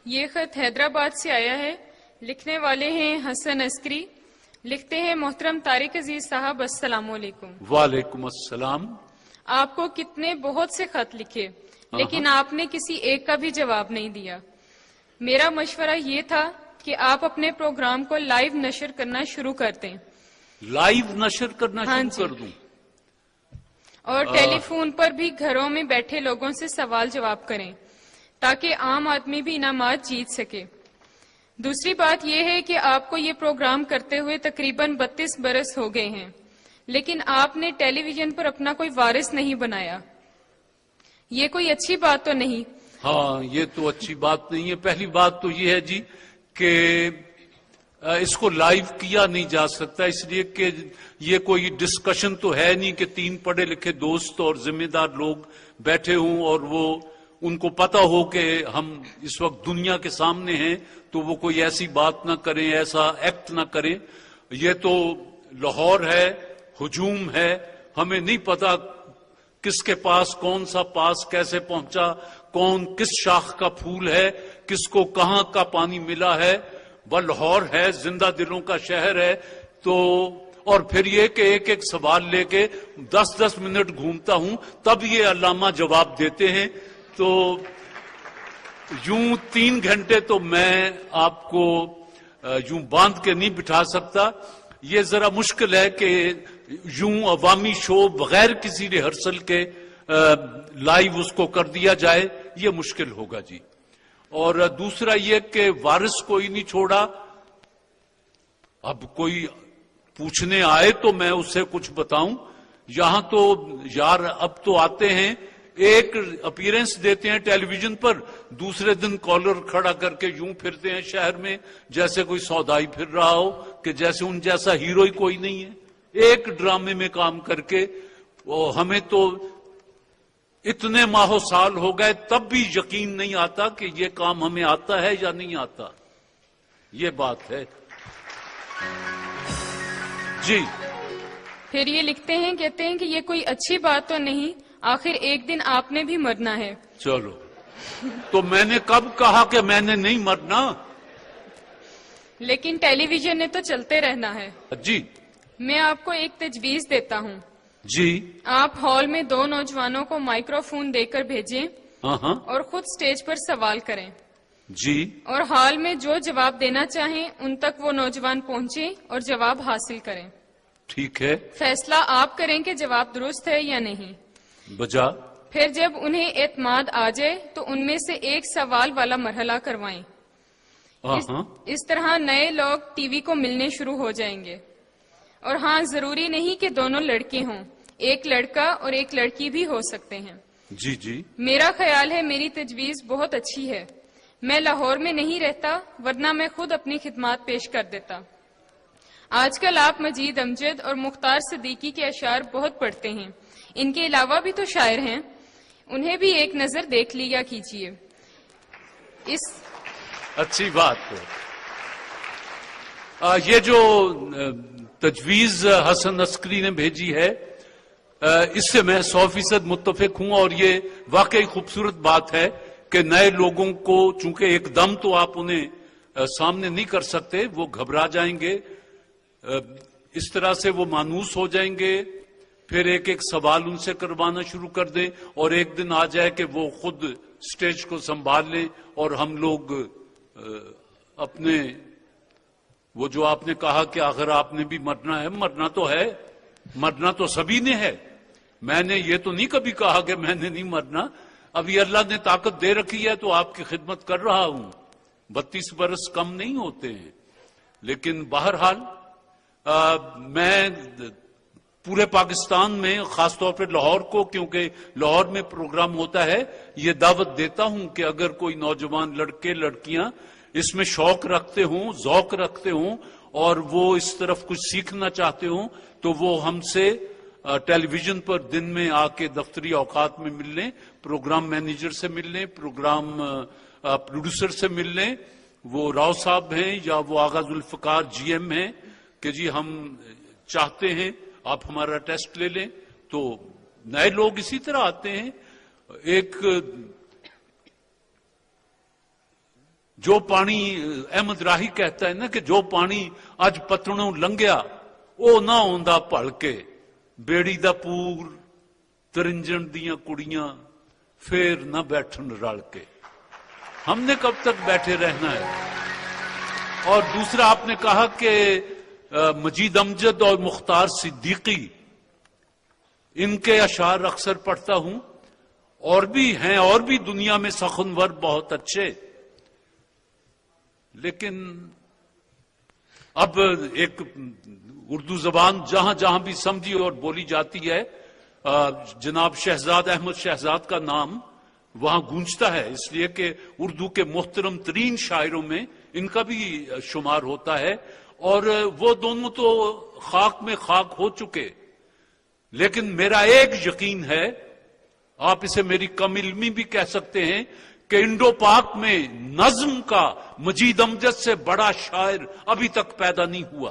یہ خط حیدرآباد سے آیا ہے. لکھنے والے ہیں حسن عسکری. لکھتے ہیں محترم طارق عزیز صاحب السلام علیکم. وعلیکم السلام. آپ کو کتنے بہت سے خط لکھے لیکن آپ نے کسی ایک کا بھی جواب نہیں دیا. میرا مشورہ یہ تھا کہ آپ اپنے پروگرام کو لائیو نشر کرنا شروع کر دیں. لائیو نشر کرنا شروع کر دوں؟ اور ٹیلی فون پر بھی گھروں میں بیٹھے لوگوں سے سوال جواب کریں تاکہ عام آدمی بھی انعامات جیت سکے. دوسری بات یہ ہے کہ آپ کو یہ پروگرام کرتے ہوئے تقریباً 32 برس ہو گئے ہیں لیکن آپ نے ٹیلی ویژن پر اپنا کوئی وارث نہیں بنایا. یہ کوئی اچھی بات تو نہیں. ہاں، یہ تو اچھی بات نہیں ہے. پہلی بات تو یہ ہے جی کہ اس کو لائیو کیا نہیں جا سکتا اس لیے کہ یہ کوئی ڈسکشن تو ہے نہیں کہ 3 پڑھے لکھے دوست اور ذمہ دار لوگ بیٹھے ہوں اور وہ ان کو پتا ہو کہ ہم اس وقت دنیا کے سامنے ہیں تو وہ کوئی ایسی بات نہ کریں، ایسا ایکٹ نہ کریں. یہ تو لاہور ہے، ہجوم ہے، ہمیں نہیں پتا کس کے پاس کون سا پاس کیسے پہنچا، کون کس شاخ کا پھول ہے، کس کو کہاں کا پانی ملا ہے. وہ لاہور ہے، زندہ دلوں کا شہر ہے. تو اور پھر یہ کہ ایک ایک سوال لے کے 10 منٹ گھومتا ہوں تب یہ علامہ جواب دیتے ہیں. تو یوں 3 گھنٹے تو میں آپ کو یوں باندھ کے نہیں بٹھا سکتا. یہ ذرا مشکل ہے کہ یوں عوامی شو بغیر کسی ریہرسل کے لائیو اس کو کر دیا جائے، یہ مشکل ہوگا جی. اور دوسرا یہ کہ وارث کوئی نہیں چھوڑا. اب کوئی پوچھنے آئے تو میں اس سے کچھ بتاؤں. یہاں تو یار اب تو آتے ہیں، ایک اپیرنس دیتے ہیں ٹیلی ویژن پر، دوسرے دن کالر کھڑا کر کے یوں پھرتے ہیں شہر میں جیسے کوئی سودائی پھر رہا ہو، کہ جیسے ان جیسا ہیرو ہی کوئی نہیں ہے. ایک ڈرامے میں کام کر کے ہمیں تو اتنے ماہ سال ہو گئے تب بھی یقین نہیں آتا کہ یہ کام ہمیں آتا ہے یا نہیں آتا. یہ بات ہے جی. پھر یہ لکھتے ہیں، کہتے ہیں کہ یہ کوئی اچھی بات تو نہیں، آخر ایک دن آپ نے بھی مرنا ہے. چلو، تو میں نے کب کہا کہ میں نے نہیں مرنا؟ لیکن ٹیلی ویژن نے تو چلتے رہنا ہے. جی. میں آپ کو ایک تجویز دیتا ہوں. جی. آپ ہال میں 2 نوجوانوں کو مائکرو فون دے کر بھیجیں اور خود سٹیج پر سوال کریں. جی. اور ہال میں جو جواب دینا چاہیں ان تک وہ نوجوان پہنچیں اور جواب حاصل کریں. ٹھیک ہے. فیصلہ آپ کریں کہ جواب درست ہے یا نہیں. بجا. پھر جب انہیں اعتماد آ جائے تو ان میں سے ایک سوال والا مرحلہ کروائیں. اس طرح نئے لوگ ٹی وی کو ملنے شروع ہو جائیں گے. اور ہاں، ضروری نہیں کہ دونوں لڑکے ہوں، ایک لڑکا اور ایک لڑکی بھی ہو سکتے ہیں. جی جی. میرا خیال ہے میری تجویز بہت اچھی ہے. میں لاہور میں نہیں رہتا ورنہ میں خود اپنی خدمات پیش کر دیتا. آج کل آپ مجید امجد اور مختار صدیقی کے اشعار بہت پڑھتے ہیں. ان کے علاوہ بھی تو شاعر ہیں، انہیں بھی ایک نظر دیکھ لیا کیجیے. اچھی بات ہے. یہ جو تجویز حسن عسکری نے بھیجی ہے اس سے میں 100% متفق ہوں. اور یہ واقعی خوبصورت بات ہے کہ نئے لوگوں کو چونکہ ایک دم تو آپ انہیں سامنے نہیں کر سکتے، وہ گھبرا جائیں گے، اس طرح سے وہ مانوس ہو جائیں گے. پھر ایک ایک سوال ان سے کروانا شروع کر دیں اور ایک دن آ جائے کہ وہ خود سٹیج کو سنبھال لیں اور ہم لوگ اپنے وہ جو آپ نے کہا کہ اگر آپ نے بھی مرنا ہے، مرنا تو ہے، مرنا تو سبھی نے ہے. میں نے یہ تو نہیں کبھی کہا کہ میں نے نہیں مرنا. ابھی اللہ نے طاقت دے رکھی ہے تو آپ کی خدمت کر رہا ہوں. 32 برس کم نہیں ہوتے ہیں. لیکن بہرحال میں پورے پاکستان میں خاص طور پہ لاہور کو، کیونکہ لاہور میں پروگرام ہوتا ہے، یہ دعوت دیتا ہوں کہ اگر کوئی نوجوان لڑکے لڑکیاں اس میں شوق رکھتے ہوں، ذوق رکھتے ہوں اور وہ اس طرف کچھ سیکھنا چاہتے ہوں تو وہ ہم سے ٹیلی ویژن پر دن میں آ کے دفتری اوقات میں مل لیں، پروگرام مینیجر سے مل لیں، پروگرام پروڈیوسر سے مل لیں، وہ راؤ صاحب ہیں یا وہ آغا ذوالفقار جی ایم ہیں کہ جی ہم چاہتے ہیں آپ ہمارا ٹیسٹ لے لیں. تو نئے لوگ اسی طرح آتے ہیں. ایک جو پانی احمد راہی کہتا ہے نا کہ جو پانی اج پتنوں لنگیا وہ نہ آندا پل کے، بیڑی دا پور ترنجن دیاں کڑیاں پھر نہ بیٹھن رل کے۔ ہم نے کب تک بیٹھے رہنا ہے؟ اور دوسرا آپ نے کہا کہ مجید امجد اور مختار صدیقی، ان کے اشعار اکثر پڑھتا ہوں، اور بھی ہیں، اور بھی دنیا میں سخنور بہت اچھے، لیکن اب ایک اردو زبان جہاں جہاں بھی سمجھی اور بولی جاتی ہے، جناب شہزاد احمد شہزاد کا نام وہاں گونجتا ہے، اس لیے کہ اردو کے محترم ترین شاعروں میں ان کا بھی شمار ہوتا ہے، اور وہ دونوں تو خاک میں خاک ہو چکے۔ لیکن میرا ایک یقین ہے، آپ اسے میری کم علمی بھی کہہ سکتے ہیں، کہ انڈو پاک میں نظم کا مجید امجد سے بڑا شاعر ابھی تک پیدا نہیں ہوا۔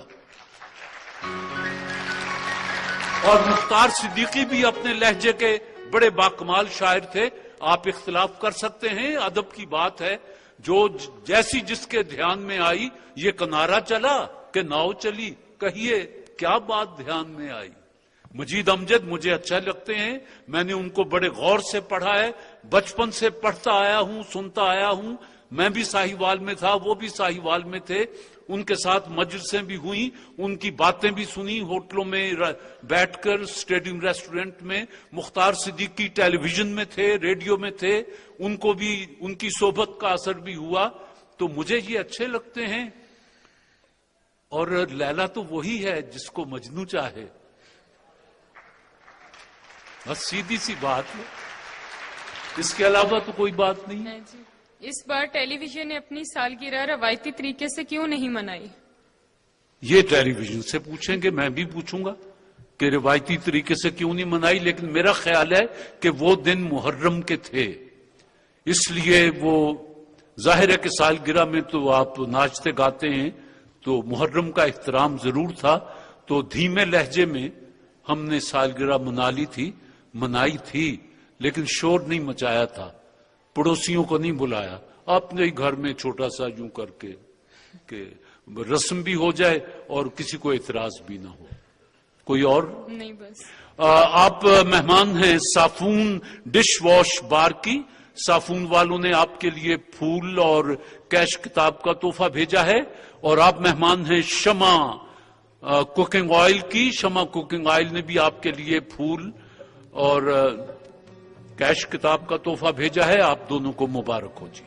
اور مختار صدیقی بھی اپنے لہجے کے بڑے باکمال شاعر تھے۔ آپ اختلاف کر سکتے ہیں، ادب کی بات ہے، جو جیسی جس کے دھیان میں آئی، یہ کنارا چلا کہ ناؤ چلی، کہیے کیا بات دھیان میں آئی۔ مجید امجد مجھے اچھا لگتے ہیں، میں نے ان کو بڑے غور سے پڑھا ہے، بچپن سے پڑھتا آیا ہوں، سنتا آیا ہوں۔ میں بھی ساہیوال میں تھا، وہ بھی ساہیوال میں تھے، ان کے ساتھ مجلسیں بھی ہوئیں، ان کی باتیں بھی سنی، ہوٹلوں میں بیٹھ کر، اسٹیڈیم ریسٹورنٹ میں۔ مختار صدیقی ٹیلی ویژن میں تھے، ریڈیو میں تھے، ان کو بھی ان کی صحبت کا اثر بھی ہوا، تو مجھے یہ اچھے لگتے ہیں۔ اور لیلا تو وہی ہے جس کو مجنوں چاہے، بس سیدھی سی بات ہے، اس کے علاوہ تو کوئی بات نہیں۔ جی، اس بار ٹیلی ویژن نے اپنی سالگرہ روایتی طریقے سے کیوں نہیں منائی؟ یہ ٹیلی ویژن سے پوچھیں گے، میں بھی پوچھوں گا کہ روایتی طریقے سے کیوں نہیں منائی، لیکن میرا خیال ہے کہ وہ دن محرم کے تھے، اس لیے وہ ظاہر ہے کہ سالگرہ میں تو آپ ناچتے گاتے ہیں، تو محرم کا احترام ضرور تھا، تو دھیمے لہجے میں ہم نے سالگرہ منائی تھی، لیکن شور نہیں مچایا تھا، پڑوسیوں کو نہیں بلایا، اپنے ہی گھر میں چھوٹا سا یوں کر کے کہ رسم بھی ہو جائے اور کسی کو اعتراض بھی نہ ہو۔ کوئی اور؟ نہیں، بس آپ مہمان ہیں صافون ڈش واش بار کی، صافون والوں نے آپ کے لیے پھول اور کیش کتاب کا تحفہ بھیجا ہے، اور آپ مہمان ہیں شمع کوکنگ آئل کی، شمع کوکنگ آئل نے بھی آپ کے لیے پھول اور کیش کتاب کا تحفہ بھیجا ہے، آپ دونوں کو مبارک ہو جی۔